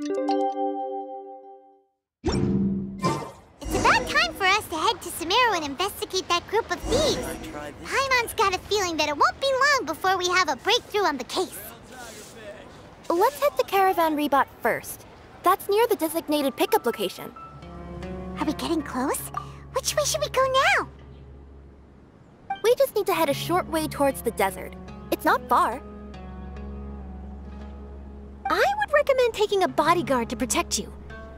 It's about time for us to head to Sumeru and investigate that group of thieves. Paimon's got a feeling that it won't be long before we have a breakthrough on the case. Let's head to Caravan Rebot first. That's near the designated pickup location. Are we getting close? Which way should we go now? We just need to head a short way towards the desert. It's not far. I would recommend taking a bodyguard to protect you.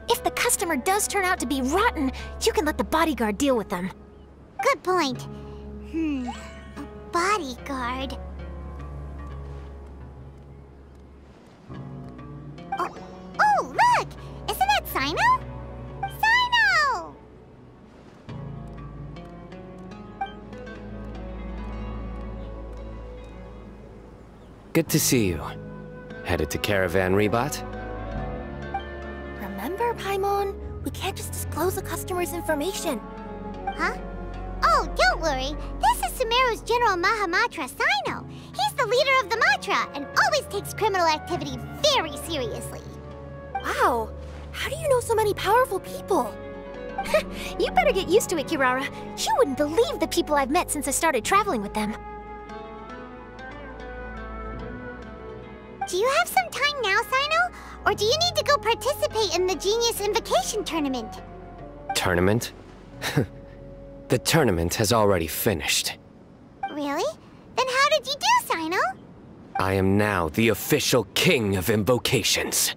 If the customer does turn out to be rotten, you can let the bodyguard deal with them. Good point. A bodyguard. Oh, look! Isn't that Sino? Sino! Good to see you. Headed to Caravan Rebot? Remember, Paimon? We can't just disclose a customer's information. Huh? Oh, don't worry. This is Sumeru's General Mahamatra, Sino. He's the leader of the Matra and always takes criminal activity very seriously. Wow, how do you know so many powerful people? You better get used to it, Kirara. You wouldn't believe the people I've met since I started traveling with them. Do you have some time now, Sino? Or do you need to go participate in the Genius Invocation Tournament? Tournament? The tournament has already finished. Really? Then how did you do, Sino? I am now the official king of invocations.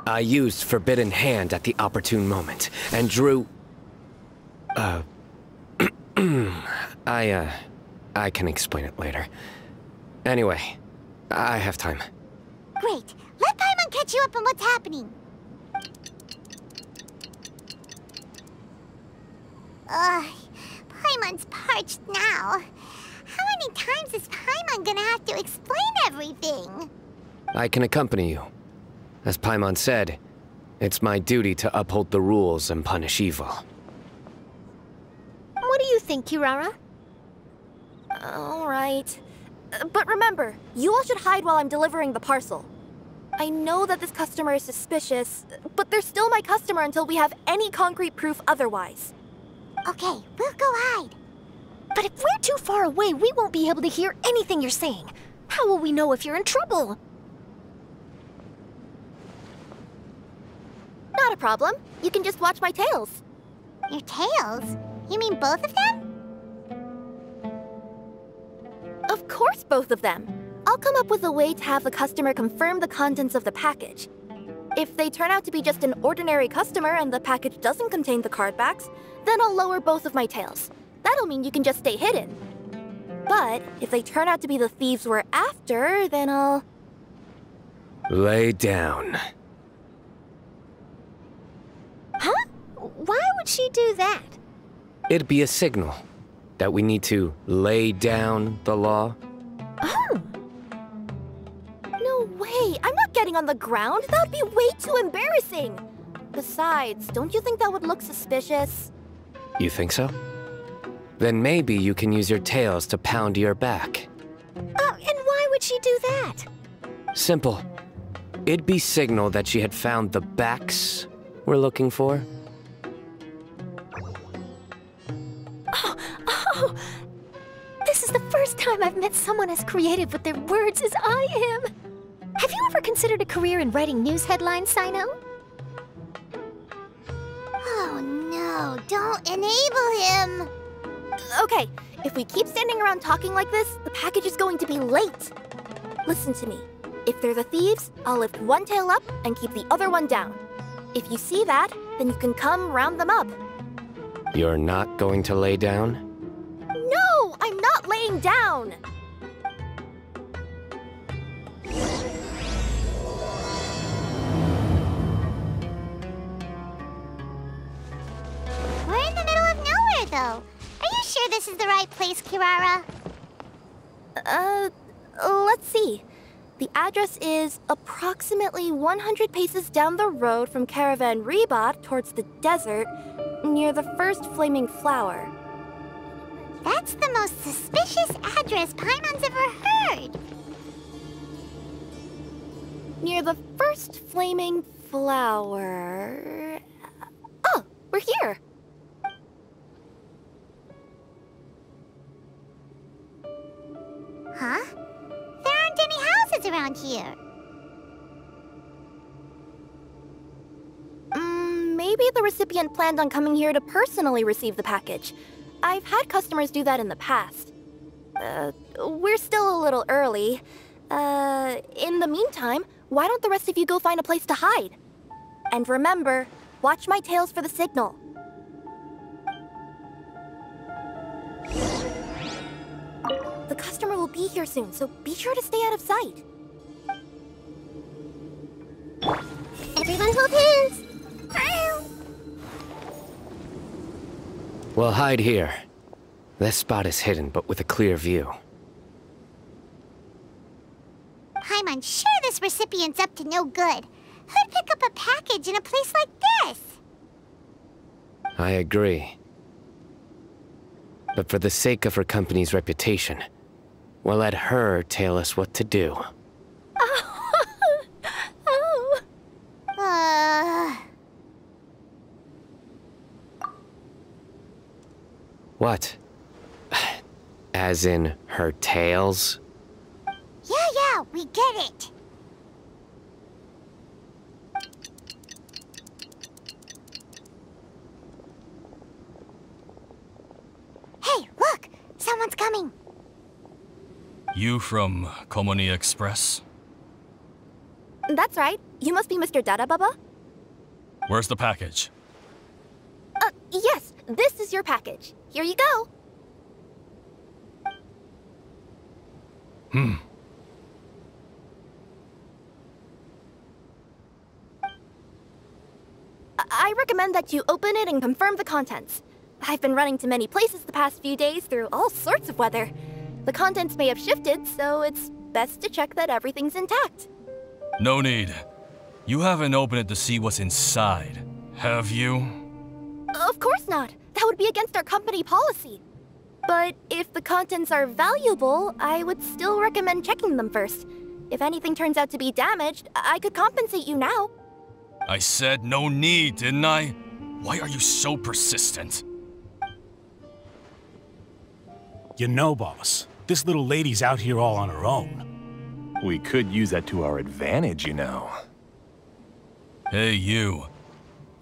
I used Forbidden Hand at the opportune moment, and drew... I can explain it later. Anyway, I have time. Great. Let Paimon catch you up on what's happening. Paimon's parched now. How many times is Paimon gonna have to explain everything? I can accompany you. As Paimon said, it's my duty to uphold the rules and punish evil. What do you think, Kirara? All right. But remember, you all should hide while I'm delivering the parcel. I know that this customer is suspicious, but they're still my customer until we have any concrete proof otherwise. Okay, we'll go hide. But if we're too far away, we won't be able to hear anything you're saying. How will we know if you're in trouble? Not a problem. You can just watch my tails. Your tails? You mean both of them? Of course, both of them. I'll come up with a way to have the customer confirm the contents of the package. If they turn out to be just an ordinary customer and the package doesn't contain the card backs, then I'll lower both of my tails. That'll mean you can just stay hidden. But if they turn out to be the thieves we're after, then I'll... Lay down. Huh? Why would she do that? It'd be a signal that we need to lay down the law. Oh. No way! I'm not getting on the ground! That would be way too embarrassing! Besides, don't you think that would look suspicious? You think so? Then maybe you can use your tails to pound your back. And why would she do that? Simple. It'd be signal that she had found the backs we're looking for. Oh! This is the first time I've met someone as creative with their words as I am. Have you ever considered a career in writing news headlines, Sino? Oh no, don't enable him! Okay, if we keep standing around talking like this, the package is going to be late. Listen to me. If they're the thieves, I'll lift one tail up and keep the other one down. If you see that, then you can come round them up. You're not going to lay down? No, I'm not laying down! We're in the middle of nowhere, though. Are you sure this is the right place, Kirara? Let's see. The address is approximately 100 paces down the road from Caravan Rebot towards the desert, near the first flaming flower. That's the most suspicious address Paimon's ever heard. Near the first flaming flower... Oh, we're here! Huh? There aren't any houses around here. Maybe the recipient planned on coming here to personally receive the package. I've had customers do that in the past. We're still a little early. In the meantime, why don't the rest of you go find a place to hide? And remember, watch my tails for the signal. The customer will be here soon, so be sure to stay out of sight. Everyone hold hands! We'll hide here. This spot is hidden, but with a clear view. I'm unsure this recipient's up to no good. Who'd pick up a package in a place like this? I agree. But for the sake of her company's reputation, we'll let her tell us what to do. What? As in her tails? Yeah, we get it. Hey, look! Someone's coming. You from Komoni Express? That's right. You must be Mr. Dada Baba? Where's the package? Yes. This is your package. Here you go. I recommend that you open it and confirm the contents. I've been running to many places the past few days through all sorts of weather. The contents may have shifted, so it's best to check that everything's intact. No need. You haven't opened it to see what's inside, have you? Of course not. That would be against our company policy. But if the contents are valuable, I would still recommend checking them first. If anything turns out to be damaged, I could compensate you now. I said no need, didn't I? Why are you so persistent? You know, boss, this little lady's out here all on her own. We could use that to our advantage, you know. Hey, you.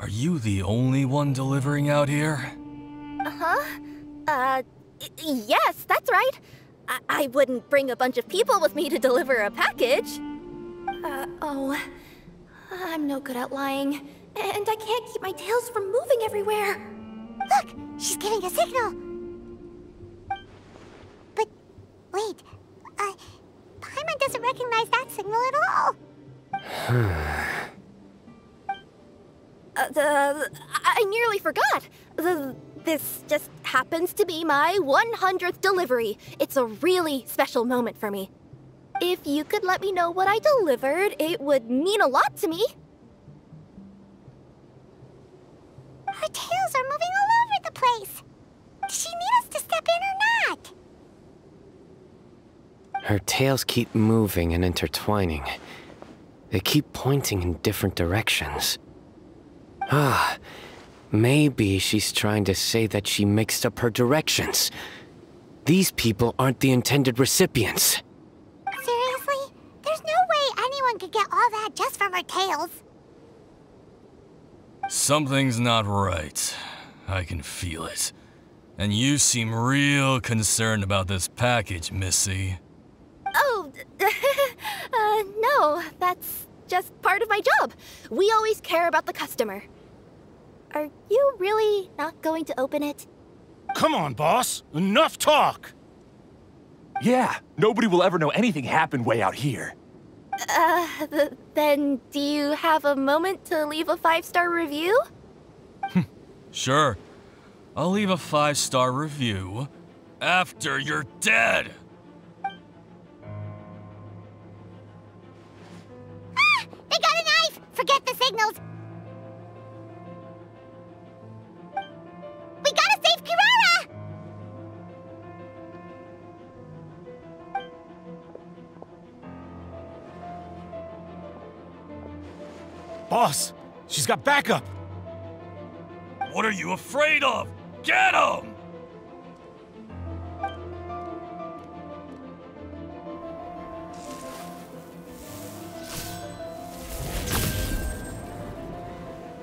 Are you the only one delivering out here? Yes, that's right. I wouldn't bring a bunch of people with me to deliver a package. I'm no good at lying. And I can't keep my tails from moving everywhere. Look! She's giving a signal! But, wait. Paimon doesn't recognize that signal at all! I nearly forgot. This just happens to be my 100th delivery. It's a really special moment for me. If you could let me know what I delivered, it would mean a lot to me. Her tails are moving all over the place! Does she need us to step in or not? Her tails keep moving and intertwining. They keep pointing in different directions. Maybe she's trying to say that she mixed up her directions. These people aren't the intended recipients. Seriously? There's no way anyone could get all that just from her tails. Something's not right. I can feel it. And you seem real concerned about this package, Missy. Oh, no, that's just part of my job. We always care about the customer. Are you really not going to open it? Come on, boss. Enough talk! Yeah, nobody will ever know anything happened way out here. Then do you have a moment to leave a 5-star review? Sure. I'll leave a 5-star review after you're dead. They got a knife! Forget the signals! We gotta save Kirara! Boss, she's got backup! What are you afraid of? Get him!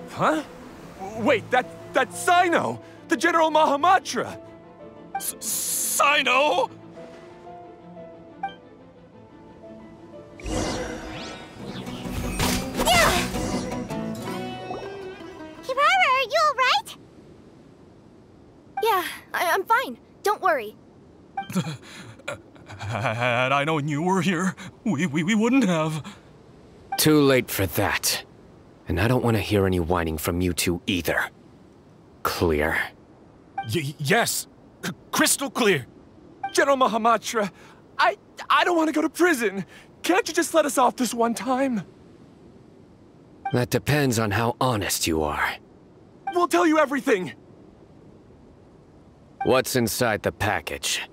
Huh? Wait, that's Sino! The General Mahamatra! Sino? Kirara, are you alright? Yeah, I'm fine. Don't worry. Had I known you were here, we wouldn't have. Too late for that. And I don't want to hear any whining from you two either. Clear? Yes. Crystal clear. General Mahamatra, I don't want to go to prison. Can't you just let us off this one time? That depends on how honest you are. We'll tell you everything. What's inside the package?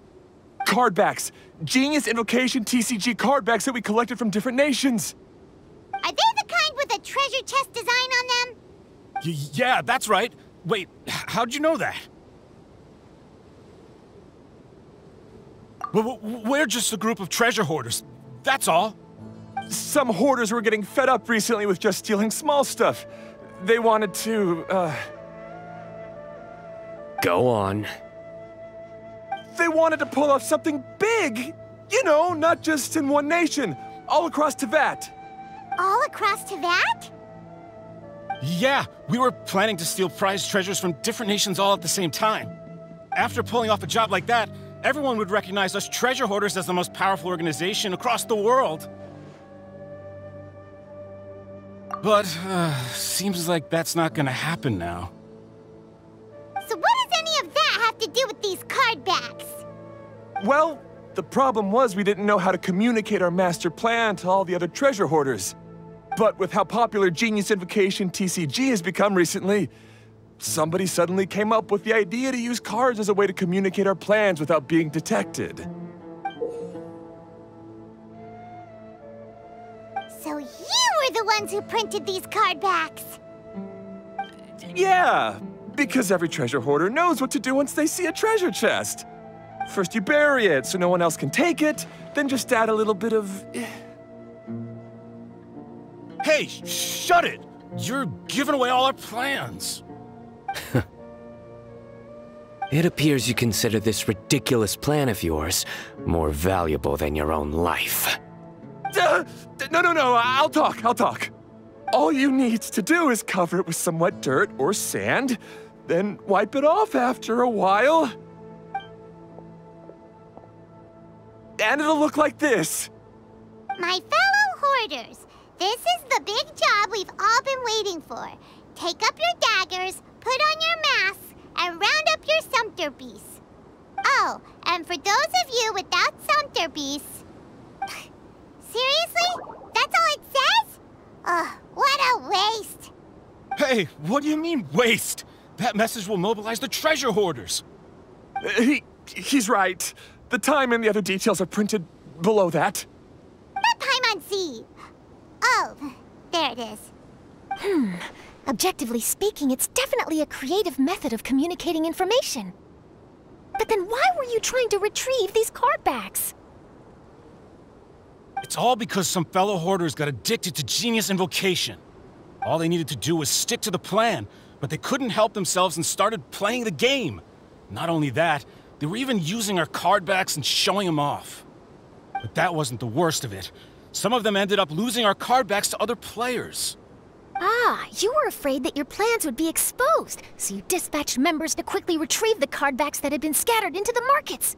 Card backs. Genius Invocation TCG card backs that we collected from different nations. Are they the kind with a treasure chest design on them? Yeah, that's right. Wait, how'd you know that? We're just a group of treasure hoarders. That's all. Some hoarders were getting fed up recently with just stealing small stuff. They wanted to, Go on. They wanted to pull off something big! You know, not just in one nation, all across Tibet. All across Tibet? Yeah, we were planning to steal prized treasures from different nations all at the same time. After pulling off a job like that, everyone would recognize us treasure hoarders as the most powerful organization across the world. But, seems like that's not gonna happen now. So what does any of that have to do with these card backs? Well, the problem was we didn't know how to communicate our master plan to all the other treasure hoarders. But with how popular Genius Invocation TCG has become recently, somebody suddenly came up with the idea to use cards as a way to communicate our plans without being detected. So you were the ones who printed these card backs? Yeah, because every treasure hoarder knows what to do once they see a treasure chest. First you bury it so no one else can take it, then just add a little bit of... Hey, shut it! You're giving away all our plans. It appears you consider this ridiculous plan of yours more valuable than your own life. No, I'll talk. All you need to do is cover it with some wet dirt or sand, then wipe it off after a while. And it'll look like this. My fellow hoarders, this is the big job we've all been waiting for. Take up your daggers, put on your masks, and round up your sumpter-piece. Oh, and for those of you without sumpter-piece... Seriously? That's all it says? Ugh, what a waste. Hey, what do you mean, waste? That message will mobilize the treasure hoarders. He's right. The time and the other details are printed below that. Not Paimon-Z. Oh, there it is. Objectively speaking, it's definitely a creative method of communicating information. But then why were you trying to retrieve these card backs? It's all because some fellow hoarders got addicted to Genius Invocation. All they needed to do was stick to the plan, but they couldn't help themselves and started playing the game. Not only that, they were even using our card backs and showing them off. But that wasn't the worst of it. Some of them ended up losing our card backs to other players. Ah, you were afraid that your plans would be exposed, so you dispatched members to quickly retrieve the card backs that had been scattered into the markets.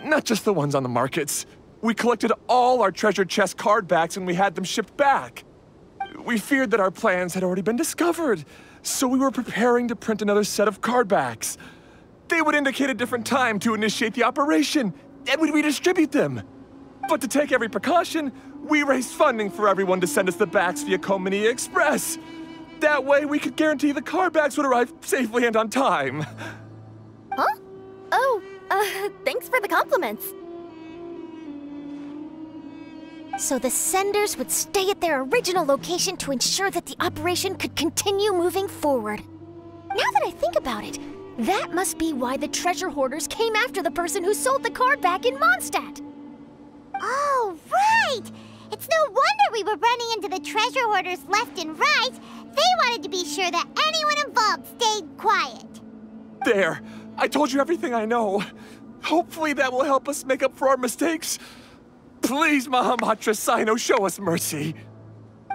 Not just the ones on the markets. We collected all our treasure chest card backs and we had them shipped back. We feared that our plans had already been discovered, so we were preparing to print another set of card backs. They would indicate a different time to initiate the operation, and we'd redistribute them. But to take every precaution, we raised funding for everyone to send us the backs via Komini Express. That way, we could guarantee the card backs would arrive safely and on time. Huh? Oh, thanks for the compliments. So the senders would stay at their original location to ensure that the operation could continue moving forward. Now that I think about it, that must be why the treasure hoarders came after the person who sold the card back in Mondstadt. Oh, right! It's no wonder we were running into the treasure hoarders left and right. They wanted to be sure that anyone involved stayed quiet. There! I told you everything I know. Hopefully that will help us make up for our mistakes. Please, Mahamatra Sino, show us mercy.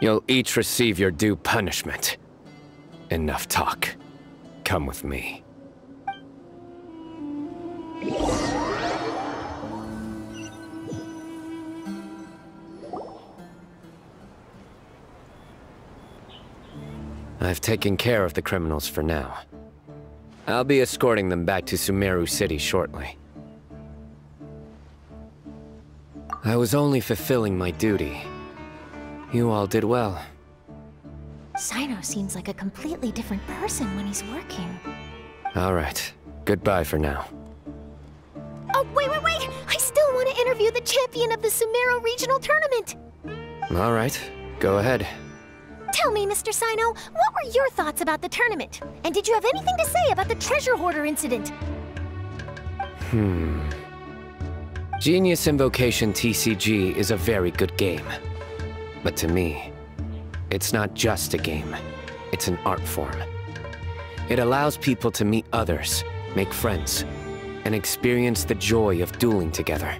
You'll each receive your due punishment. Enough talk. Come with me. I've taken care of the criminals for now. I'll be escorting them back to Sumeru City shortly. I was only fulfilling my duty. You all did well. Sino seems like a completely different person when he's working. All right. Goodbye for now. Oh, wait! I still want to interview the champion of the Sumeru Regional Tournament! All right. Go ahead. Tell me, Mr. Sino, what were your thoughts about the tournament? And did you have anything to say about the treasure hoarder incident? Genius Invocation TCG is a very good game. But to me, it's not just a game. It's an art form. It allows people to meet others, make friends, and experience the joy of dueling together.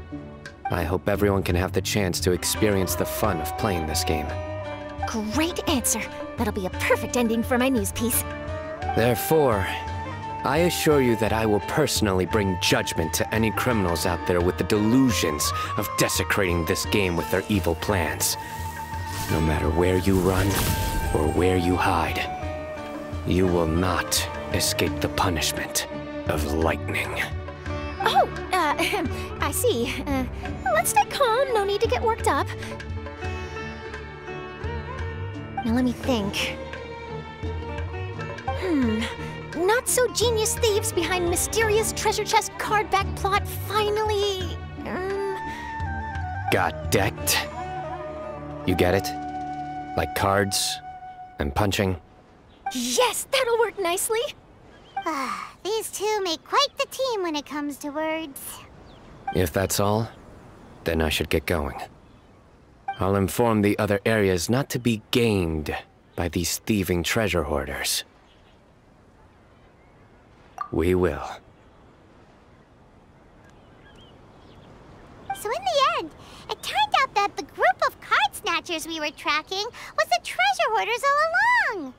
I hope everyone can have the chance to experience the fun of playing this game. Great answer. That'll be a perfect ending for my news piece. Therefore, I assure you that I will personally bring judgment to any criminals out there with the delusions of desecrating this game with their evil plans. No matter where you run or where you hide, you will not escape the punishment of lightning. Oh, I see. Let's stay calm. No need to get worked up. Now let me think. Not-so-genius thieves behind mysterious treasure chest card back plot finally... Got decked? You get it? Like cards and punching? Yes, that'll work nicely. These two make quite the team when it comes to words. If that's all, then I should get going. I'll inform the other areas not to be gamed by these thieving treasure hoarders. We will. So in the end, it turned out that the group of card snatchers we were tracking was the treasure hoarders all along.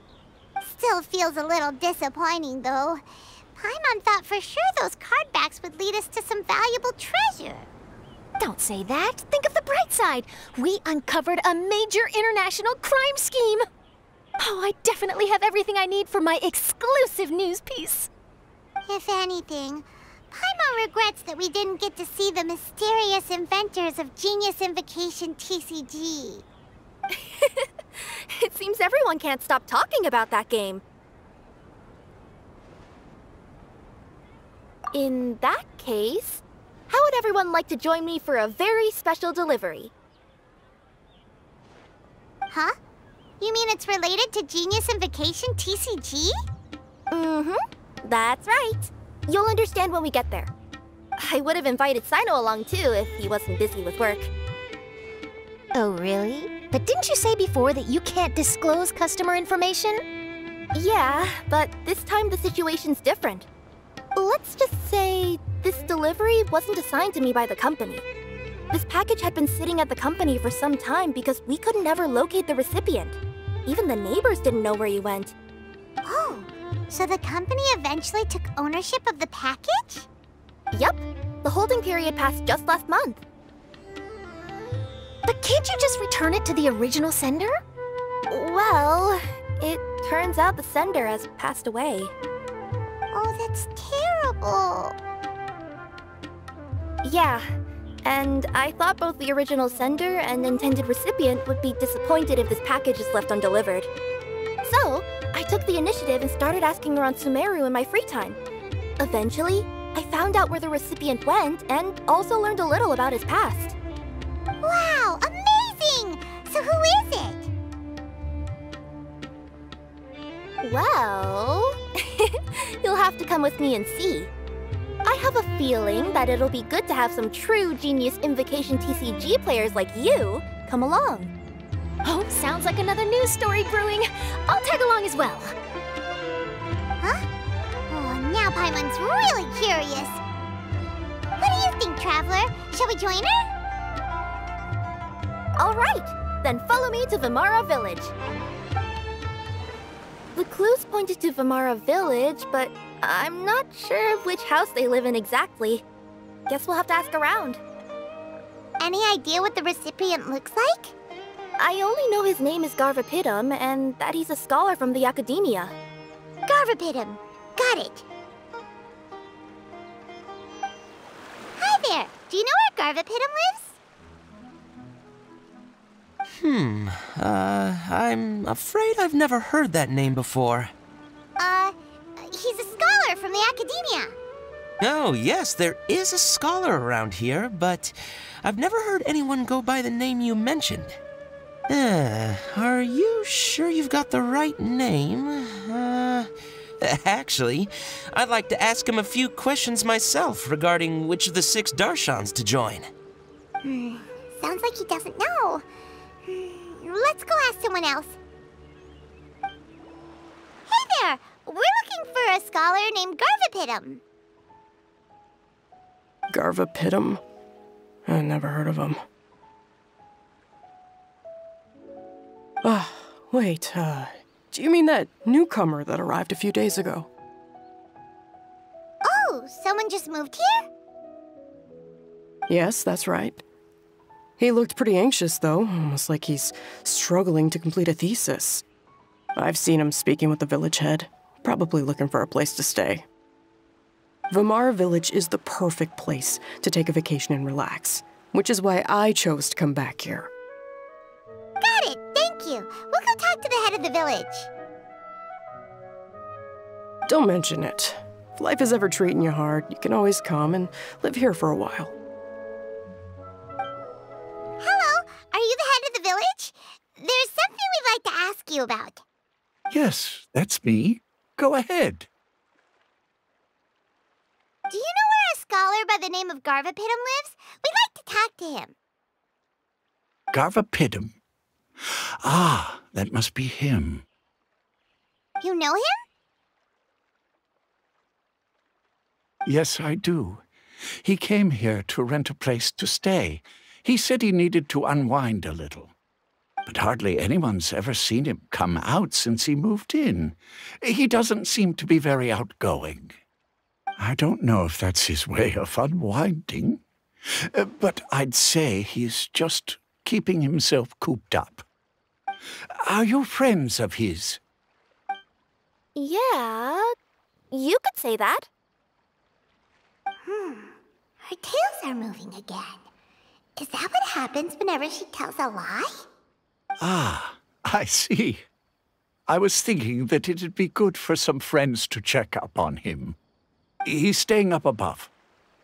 Still feels a little disappointing, though. Paimon thought for sure those card backs would lead us to some valuable treasure. Don't say that. Think of the bright side. We uncovered a major international crime scheme. Oh, I definitely have everything I need for my exclusive news piece. If anything, Paimon regrets that we didn't get to see the mysterious inventors of Genius Invocation TCG. It seems everyone can't stop talking about that game. In that case, how would everyone like to join me for a very special delivery? Huh? You mean it's related to Genius Invocation TCG? That's right. You'll understand when we get there. I would have invited Sino along too if he wasn't busy with work. Oh, really? But didn't you say before that you can't disclose customer information? Yeah, but this time the situation's different. Let's just say this delivery wasn't assigned to me by the company. This package had been sitting at the company for some time because we could never locate the recipient. Even the neighbors didn't know where he went. Oh, so the company eventually took ownership of the package? Yup. The holding period passed just last month. But can't you just return it to the original sender? Well, it turns out the sender has passed away. Oh, that's terrible. Yeah, and I thought both the original sender and intended recipient would be disappointed if this package is left undelivered. So, I took the initiative and started asking around Sumeru in my free time. Eventually, I found out where the recipient went and also learned a little about his past. Wow, Well, you'll have to come with me and see. I have a feeling that it'll be good to have some true Genius Invocation TCG players like you come along. Oh, sounds like another news story brewing. I'll tag along as well. Huh? Oh, now Paimon's really curious. What do you think, Traveler? Shall we join her? All right, then follow me to Vimara Village. The clues pointed to Vimara Village, but I'm not sure of which house they live in exactly. Guess we'll have to ask around. Any idea what the recipient looks like? I only know his name is Garvapidum and that he's a scholar from the Academia. Garvapidum. Got it. Hi there. Do you know where Garvapidum lives? I'm afraid I've never heard that name before. He's a scholar from the Academia. Oh, yes, there is a scholar around here, but I've never heard anyone go by the name you mentioned. Are you sure you've got the right name? Actually, I'd like to ask him a few questions myself regarding which of the 6 Darshans to join. Sounds like he doesn't know. Let's go ask someone else. Hey there! We're looking for a scholar named Garvapidum. Garvapidum? I never heard of him. Wait, do you mean that newcomer that arrived a few days ago? Oh, someone just moved here? Yes, that's right. He looked pretty anxious, though, almost like he's struggling to complete a thesis. I've seen him speaking with the village head, probably looking for a place to stay. Vimara Village is the perfect place to take a vacation and relax, which is why I chose to come back here. Got it, thank you. We'll go talk to the head of the village. Don't mention it. If life is ever treating you hard, you can always come and live here for a while. Hello, are you the head of the village? There's something we'd like to ask you about. Yes, that's me. Go ahead. Do you know where a scholar by the name of Garvapidum lives? We'd like to talk to him. Garvapidum. Ah, that must be him. You know him? Yes, I do. He came here to rent a place to stay. He said he needed to unwind a little. But hardly anyone's ever seen him come out since he moved in. He doesn't seem to be very outgoing. I don't know if that's his way of unwinding, but I'd say he's just keeping himself cooped up. Are you friends of his? Yeah, you could say that. Her tails are moving again. Is that what happens whenever she tells a lie? Ah, I see. I was thinking that it'd be good for some friends to check up on him. He's staying up above.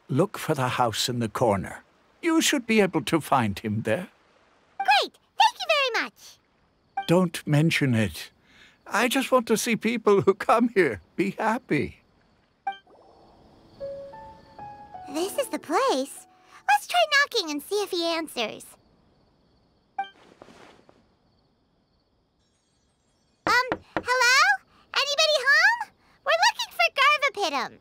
Look for the house in the corner. You should be able to find him there. Great! Thank you very much! Don't mention it. I just want to see people who come here be happy. This is the place. Let's try knocking and see if he answers. Hello? Anybody home? We're looking for Garvapidum.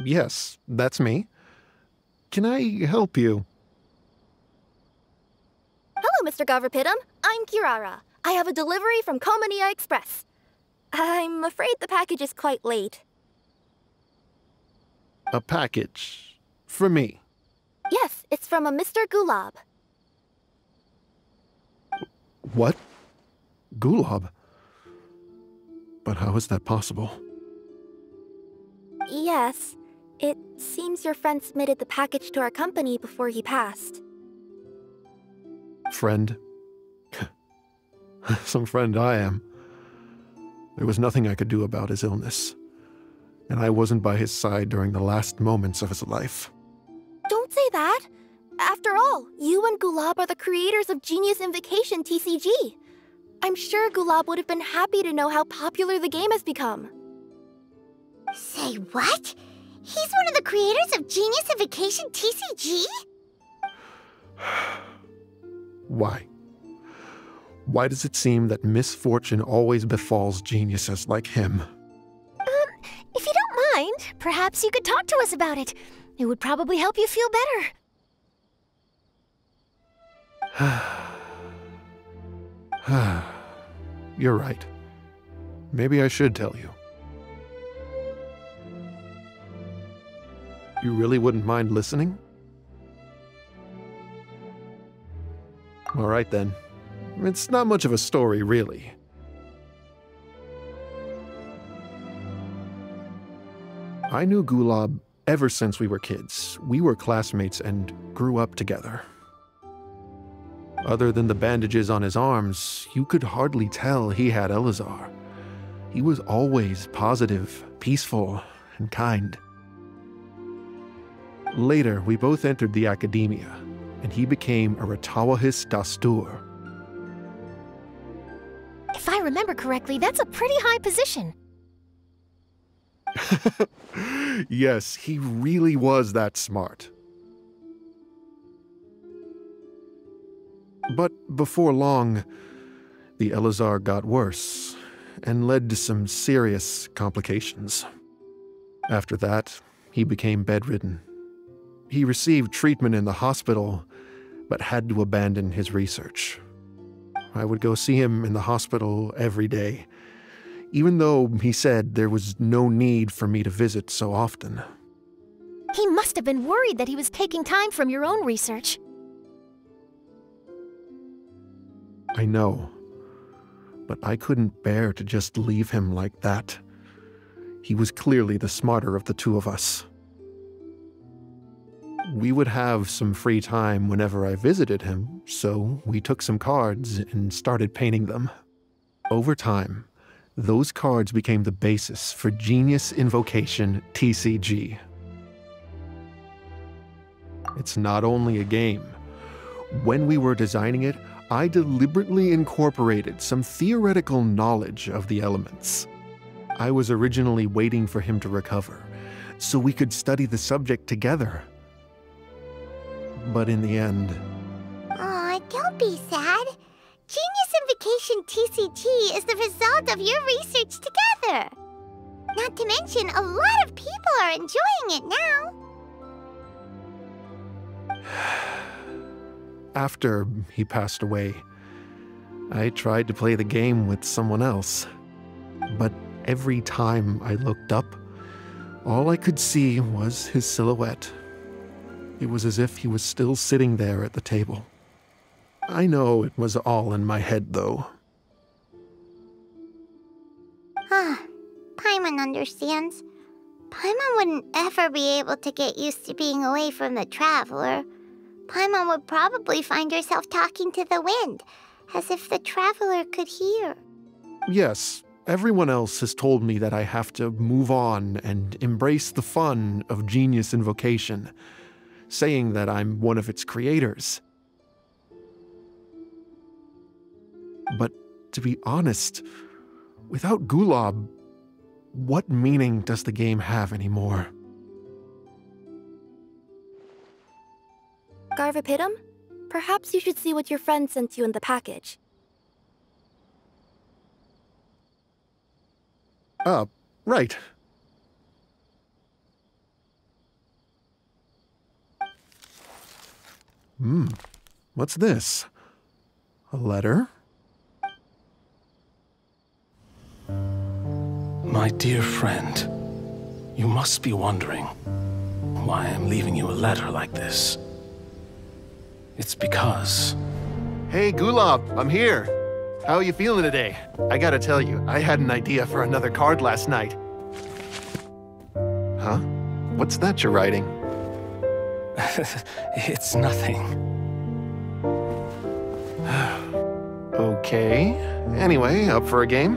Yes, that's me. Can I help you? Hello, Mr. Garvapidum. I'm Kirara. I have a delivery from Komania Express. I'm afraid the package is quite late. A package? For me? Yes, it's from a Mr. Gulab. What? Gulab? But how is that possible? Yes. It seems your friend submitted the package to our company before he passed. Friend? Some friend I am. There was nothing I could do about his illness. And I wasn't by his side during the last moments of his life. Don't say that. After all, you and Gulab are the creators of Genius Invocation TCG. I'm sure Gulab would have been happy to know how popular the game has become. Say what? He's one of the creators of Genius Invocation TCG? Why? Why does it seem that misfortune always befalls geniuses like him? If you don't mind, perhaps you could talk to us about it. It would probably help you feel better. You're right. Maybe I should tell you. You really wouldn't mind listening? All right then. It's not much of a story, really. I knew Gulab ever since we were kids. We were classmates and grew up together. Other than the bandages on his arms, you could hardly tell he had Elazar. He was always positive, peaceful, and kind. Later, we both entered the academia, and he became a Ratawahis Dastur. If I remember correctly, that's a pretty high position. Yes, he really was that smart. But before long, the Elazar got worse and led to some serious complications. After that, he became bedridden. He received treatment in the hospital, but had to abandon his research. I would go see him in the hospital every day, even though he said there was no need for me to visit so often. He must have been worried that he was taking time from your own research. I know, but I couldn't bear to just leave him like that. He was clearly the smarter of the two of us. We would have some free time whenever I visited him, so we took some cards and started painting them. Over time, those cards became the basis for Genius Invocation TCG. It's not only a game. When we were designing it, I deliberately incorporated some theoretical knowledge of the elements. I was originally waiting for him to recover, so we could study the subject together. But in the end... Aw, don't be sad. Genius Invocation TCG is the result of your research together. Not to mention, a lot of people are enjoying it now. After he passed away, I tried to play the game with someone else. But every time I looked up, all I could see was his silhouette. It was as if he was still sitting there at the table. I know it was all in my head, though. Paimon understands. Paimon wouldn't ever be able to get used to being away from the Traveler. Paimon would probably find herself talking to the wind, as if the Traveler could hear. Yes, everyone else has told me that I have to move on and embrace the fun of Genius Invocation, saying that I'm one of its creators. But to be honest, without Gulab, what meaning does the game have anymore? Garvapidum, perhaps you should see what your friend sent you in the package. Right. What's this? A letter? My dear friend, you must be wondering why I'm leaving you a letter like this. It's because... Hey, Gulab, I'm here. How are you feeling today? I gotta tell you, I had an idea for another card last night. Huh? What's that you're writing? It's nothing. Okay. Anyway, up for a game?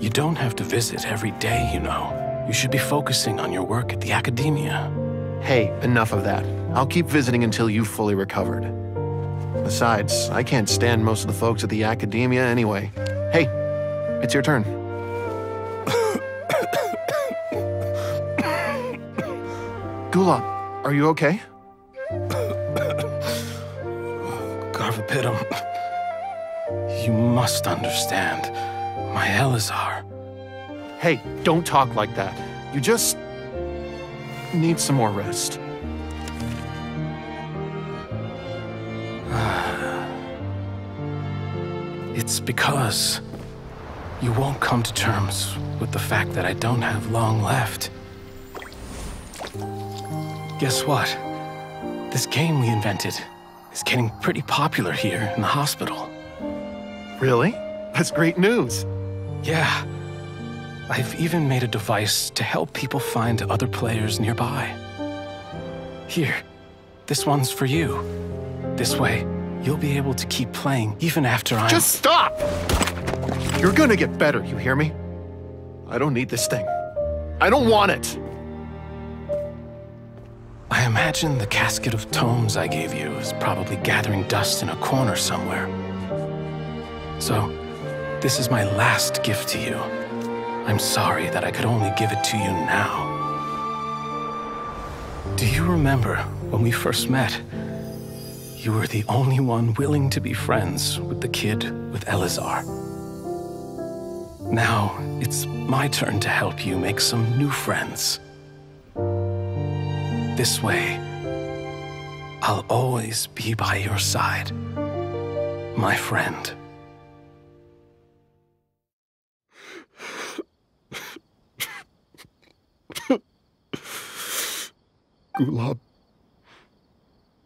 You don't have to visit every day, you know. You should be focusing on your work at the academia. Hey, enough of that. I'll keep visiting until you've fully recovered. Besides, I can't stand most of the folks at the academia anyway. Hey, it's your turn. Gulab, are you okay? Garvapidum, you must understand. My Elazar. Hey, don't talk like that. You just need some more rest. It's because you won't come to terms with the fact that I don't have long left. Guess what? This game we invented is getting pretty popular here in the hospital. Really? That's great news. Yeah. I've even made a device to help people find other players nearby. Here, this one's for you. This way, you'll be able to keep playing even after I'm— Just stop! You're gonna get better, you hear me? I don't need this thing. I don't want it! I imagine the casket of tomes I gave you is probably gathering dust in a corner somewhere. So, this is my last gift to you. I'm sorry that I could only give it to you now. Do you remember when we first met? You were the only one willing to be friends with the kid with Elazar. Now, it's my turn to help you make some new friends. This way, I'll always be by your side, my friend. Gulab.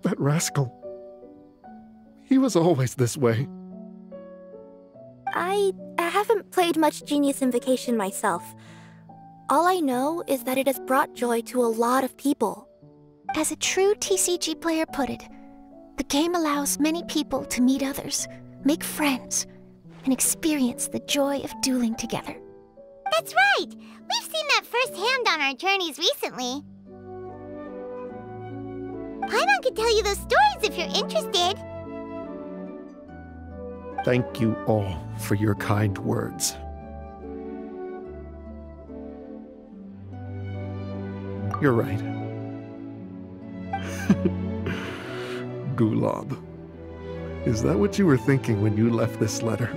That rascal. He was always this way. I haven't played much Genius Invocation myself. All I know is that it has brought joy to a lot of people. As a true TCG player put it, the game allows many people to meet others, make friends, and experience the joy of dueling together. That's right! We've seen that firsthand on our journeys recently. Paimon could tell you those stories if you're interested. Thank you all for your kind words. You're right. Gulab. Is that what you were thinking when you left this letter?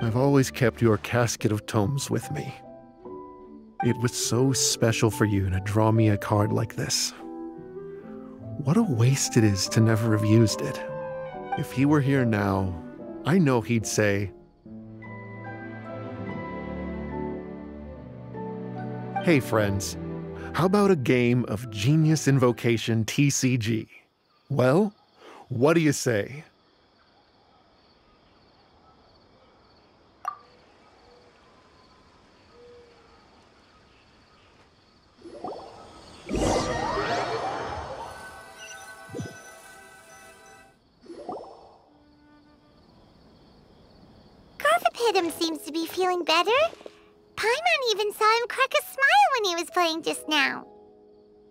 I've always kept your casket of tomes with me. It was so special for you to draw me a card like this. What a waste it is to never have used it. If he were here now, I know he'd say, "Hey friends, how about a game of Genius Invocation TCG? Well, what do you say?" Garvapidum seems to be feeling better. Paimon even saw him crack a smile when he was playing just now.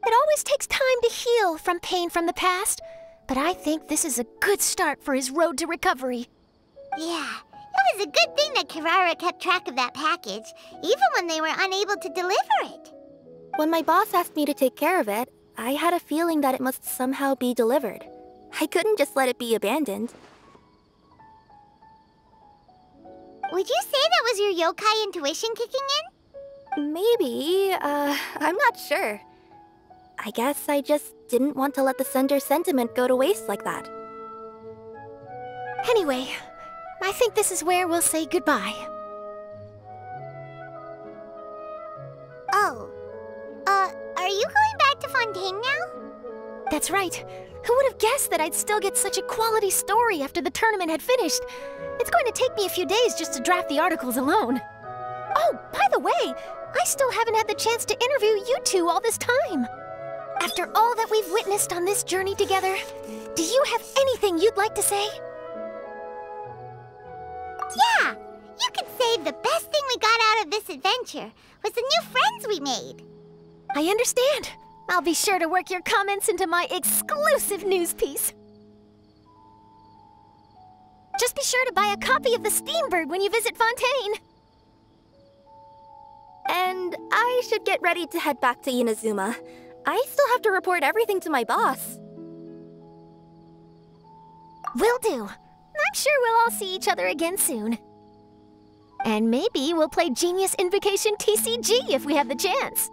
It always takes time to heal from pain from the past, but I think this is a good start for his road to recovery. Yeah, it was a good thing that Kirara kept track of that package, even when they were unable to deliver it. When my boss asked me to take care of it, I had a feeling that it must somehow be delivered. I couldn't just let it be abandoned. Would you say that was your yokai intuition kicking in? Maybe, I'm not sure. I guess I just didn't want to let the sender's sentiment go to waste like that. Anyway, I think this is where we'll say goodbye. Oh. Are you going back to Fontaine now? That's right. Who would have guessed that I'd still get such a quality story after the tournament had finished? It's going to take me a few days just to draft the articles alone. Oh, by the way, I still haven't had the chance to interview you two all this time. After all that we've witnessed on this journey together, do you have anything you'd like to say? Yeah! You could say the best thing we got out of this adventure was the new friends we made. I understand. I'll be sure to work your comments into my exclusive news piece. Just be sure to buy a copy of the Steambird when you visit Fontaine. And I should get ready to head back to Inazuma. I still have to report everything to my boss. Will do. I'm sure we'll all see each other again soon. And maybe we'll play Genius Invocation TCG if we have the chance.